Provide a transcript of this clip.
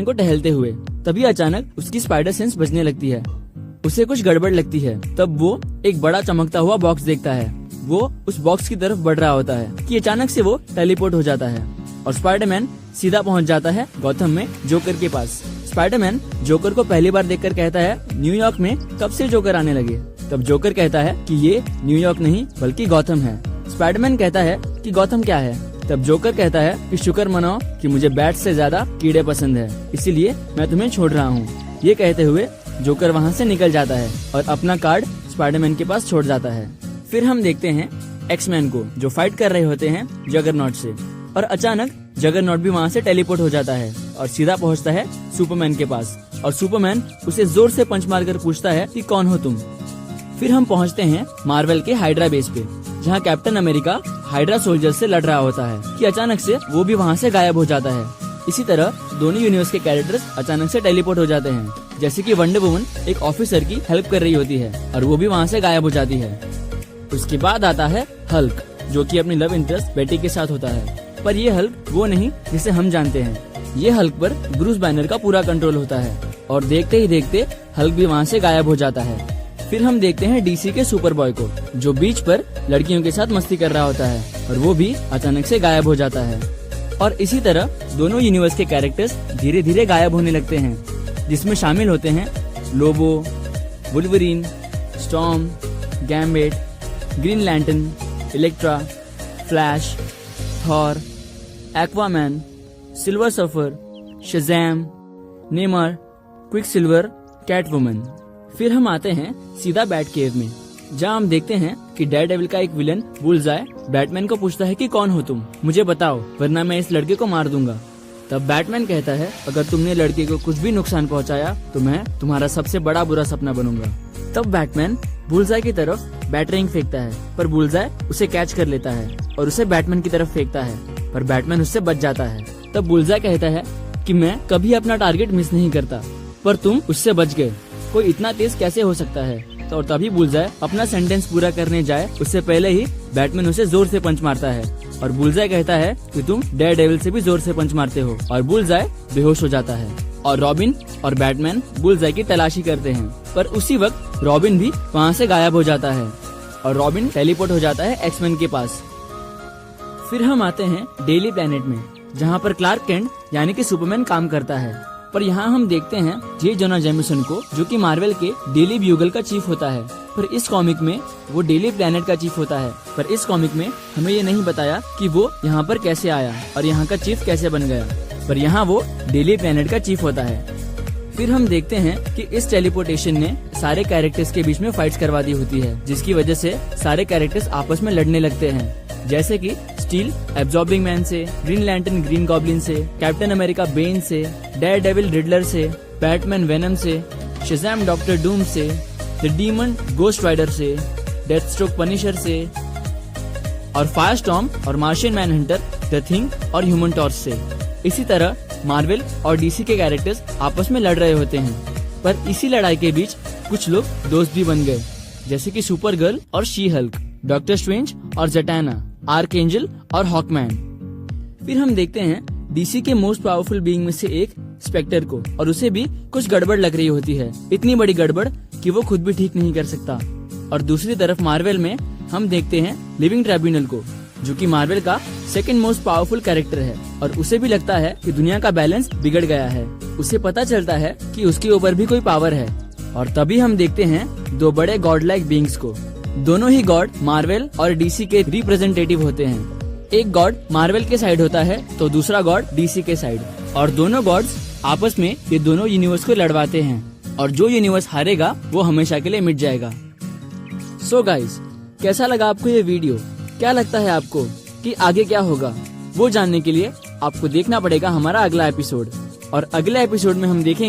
को टहलते हुए। तभी अचानक उसकी स्पाइडर सेंस बजने लगती है। उसे कुछ गड़बड़ लगती है। तब वो एक बड़ा चमकता हुआ बॉक्स देखता है। वो उस बॉक्स की तरफ बढ़ रहा होता है कि अचानक से वो टेलीपोर्ट हो जाता है और स्पाइडरमैन सीधा पहुंच जाता है गॉथम में जोकर के पास। स्पाइडरमैन जोकर को पहली बार देखकर कहता है, न्यूयॉर्क में कब से जोकर आने लगे? तब जोकर कहता है कि ये न्यूयॉर्क नहीं बल्कि गॉथम है। स्पाइडरमैन कहता है कि गॉथम क्या है? तब जोकर कहता है कि शुक्र मनाओ कि मुझे बैट से ज्यादा कीड़े पसंद है, इसीलिए मैं तुम्हें छोड़ रहा हूँ। ये कहते हुए जोकर वहाँ से निकल जाता है और अपना कार्ड स्पाइडरमैन के पास छोड़ जाता है। फिर हम देखते हैं एक्समैन को, जो फाइट कर रहे होते हैं जगरनॉट से, और अचानक जगरनॉट भी वहाँ से टेलीपोर्ट हो जाता है और सीधा पहुँचता है सुपरमैन के पास। और सुपरमैन उसे जोर से पंच मारकर पूछता है कि कौन हो तुम? फिर हम पहुँचते हैं मार्वल के हाइड्रा बेस पे, जहाँ कैप्टन अमेरिका हाइड्रा सोल्जर से लड़ रहा होता है कि अचानक से वो भी वहाँ से गायब हो जाता है। इसी तरह दोनों यूनिवर्स के कैरेक्टर्स अचानक से टेलीपोर्ट हो जाते हैं, जैसे कि वंडर वुमन एक ऑफिसर की हेल्प कर रही होती है और वो भी वहाँ से गायब हो जाती है। उसके बाद आता है हल्क, जो कि अपनी लव इंटरेस्ट बेटी के साथ होता है। पर ये हल्क वो नहीं जिसे हम जानते हैं। ये हल्क पर ब्रूस बैनर का पूरा कंट्रोल होता है और देखते ही देखते हल्क भी वहाँ से गायब हो जाता है। फिर हम देखते हैं डीसी के सुपर बॉय को, जो बीच पर लड़कियों के साथ मस्ती कर रहा होता है और वो भी अचानक से गायब हो जाता है। और इसी तरह दोनों यूनिवर्स के कैरेक्टर्स धीरे धीरे गायब होने लगते हैं, जिसमें शामिल होते हैं Lobo, Wolverine, Storm, Gambit, Green Lantern, Elektra, Flash, Thor, Aquaman, Silver Surfer, Shazam, Namor, Quicksilver, Catwoman. फिर हम आते हैं सीधा बैट केव में, जहाँ हम देखते हैं कि डेयरडेविल का एक विलन बुलजाय बैटमैन को पूछता है कि कौन हो तुम, मुझे बताओ वरना मैं इस लड़के को मार दूंगा। तब बैटमैन कहता है, अगर तुमने लड़के को कुछ भी नुकसान पहुंचाया तो मैं तुम्हारा सबसे बड़ा बुरा सपना बनूंगा। तब बैटमैन बुलजाय की तरफ बैटरिंग फेंकता है, पर बुलजाय उसे कैच कर लेता है और उसे बैटमैन की तरफ फेंकता है, पर बैटमैन उससे बच जाता है। तब बुलजाय कहता है कि मैं कभी अपना टारगेट मिस नहीं करता, पर तुम उससे बच गए, कोई इतना तेज कैसे हो सकता है? तो तभी बुलजाय अपना सेंटेंस पूरा करने जाए उससे पहले ही बैटमैन उसे जोर से पंच मारता है और बुलजाय कहता है कि तुम डेयरडेविल से भी जोर से पंच मारते हो, और बुलजाय बेहोश हो जाता है। और रॉबिन और बैटमैन बुलजाय की तलाशी करते हैं, पर उसी वक्त रॉबिन भी वहाँ से गायब हो जाता है और रॉबिन टेलीपोर्ट हो जाता है एक्समैन के पास। फिर हम आते हैं डेली प्लेनेट में, जहाँ पर क्लार्क केंट यानी कि सुपरमैन काम करता है। पर यहाँ हम देखते हैं जे जोना जेमिसन को, जो कि मार्वल के डेली ब्यूगल का चीफ होता है, पर इस कॉमिक में वो डेली प्लेनेट का चीफ होता है। पर इस कॉमिक में हमें ये नहीं बताया कि वो यहाँ पर कैसे आया और यहाँ का चीफ कैसे बन गया, पर यहाँ वो डेली प्लेनेट का चीफ होता है। फिर हम देखते हैं कि इस टेलीपोर्टेशन ने सारे कैरेक्टर्स के बीच में फाइट्स करवा दी होती है, जिसकी वजह से सारे कैरेक्टर्स आपस में लड़ने लगते हैं, जैसे कि स्टील एब्जॉर्बिंग मैन से, ग्रीन लैंटर्न ग्रीन गॉब्लिन से, कैप्टन अमेरिका बेन से, डेयरडेविल रिडलर से, बैटमैन वेनम से, शज़ैम डॉक्टर डूम से, द डीमन गोस्ट राइडर से, डेथस्ट्रोक पनिशर से, और फायरस्टॉर्म और मार्शियन मैनहंटर, द थिंग और ह्यूमन टॉर्च से। इसी तरह मार्वल और डीसी के कैरेक्टर्स आपस में लड़ रहे होते हैं, पर इसी लड़ाई के बीच कुछ लोग दोस्त भी बन गए, जैसे कि सुपर गर्ल और शी हल्क, डॉक्टर स्ट्रेंज और जटाना, आर्कएंजल और हॉकमैन। फिर हम देखते हैं डीसी के मोस्ट पावरफुल बीइंग में से एक स्पेक्टर को, और उसे भी कुछ गड़बड़ लग रही होती है, इतनी बड़ी गड़बड़ कि वो खुद भी ठीक नहीं कर सकता। और दूसरी तरफ मार्वल में हम देखते हैं लिविंग ट्राइब्यूनल को, जो कि मार्वल का सेकंड मोस्ट पावरफुल कैरेक्टर है, और उसे भी लगता है कि दुनिया का बैलेंस बिगड़ गया है। उसे पता चलता है कि उसके ऊपर भी कोई पावर है, और तभी हम देखते हैं दो बड़े गॉड लाइक बींग्स को। दोनों ही गॉड मार्वल और डीसी के रिप्रेजेंटेटिव होते हैं। एक गॉड मार्वल के साइड होता है तो दूसरा गॉड डीसी के साइड, और दोनों गॉड्स आपस में ये दोनों यूनिवर्स को लड़वाते हैं, और जो यूनिवर्स हारेगा वो हमेशा के लिए मिट जाएगा। सो गाइस, कैसा लगा आपको ये वीडियो? क्या लगता है आपको कि आगे क्या होगा? वो जानने के लिए आपको देखना पड़ेगा हमारा अगला एपिसोड, और अगले एपिसोड में हम देखेंगे